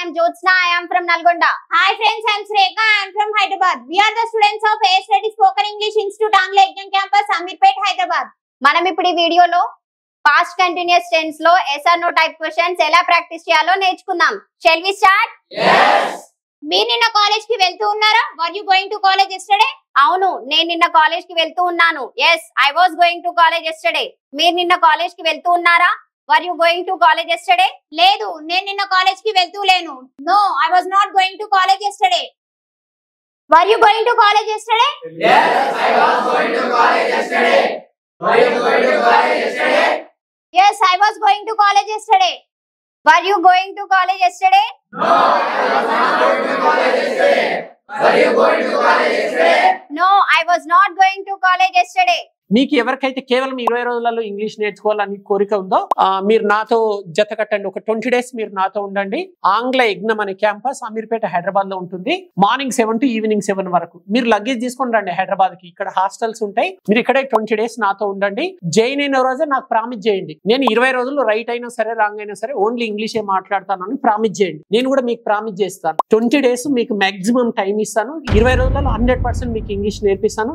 am Jyotsna. I am from Nalgonda. Hi friends, I am Srekha. I am from Hyderabad. We are the students of A Study Spoken English Institute Angla Exam Campus, Amirpet, Hyderabad. మనం ఇప్పుడు ఈ వీడియోలో past continuous tense లో yes or no type questions ఎలా practice చేయాలో నేర్చుకుందాం. Shall we start? Yes. మీరు నిన్న కాలేజ్ కి వెళ్తూ ఉన్నారా? Were you going to college yesterday? అవును, నేను నిన్న కాలేజ్ కి వెళ్తూ ఉన్నాను. Yes, I was going to college yesterday. మీరు నిన్న కాలేజ్ కి వెళ్తూ ఉన్నారా? Were you going to college yesterday? లేదు, నేను నిన్న కాలేజ్ కి వెళ్తూ లేను. No, I was not going to college yesterday. Were you going to college yesterday? Yes, I was going to college yesterday. Were you going to college yesterday? Yes, I was going to college yesterday. Were you going to college yesterday? No, I was not going to college yesterday. Were you going to college yesterday? No, I was not going to college yesterday. మీకు ఎవరికైతే కేవలం 20 రోజులలో English నేర్చుకోవాలని కోరిక ఉందో మీరు నాతో జత కట్టండి. ఒక 20 days మీరు నాతో ఉండండి. ఆంగ్ల యజ్ఞం అనే క్యాంపస్ అమీర్పేట హైదరాబాద్ లో ఉంటుంది. మార్నింగ్ 7 to ఈవినింగ్ 7 వరకు మీరు లగేజ్ తీసుకొని రండి హైదరాబాద్ కి. ఇక్కడ హాస్టల్స్ ఉంటాయి. మీరు ఇక్కడే 20 days నాతో ఉండండి. జాయిన్ అయిన రోజే నాకు ప్రామిస్ చేయండి. నేను 20 రోజులు రైట్ అయినా సరే రాంగ్ అయినా సరే ఓన్లీ ఇంగ్లీషే మాట్లాడతానని ప్రామిస్ చేయండి. నేను కూడా మీకు ప్రామిస్ చేస్తాను. 20 days మీకు మాక్సిమం టైం ఇస్తాను. 20 రోజులలో 100% మీకు ఇంగ్లీష్ నేర్పిస్తాను.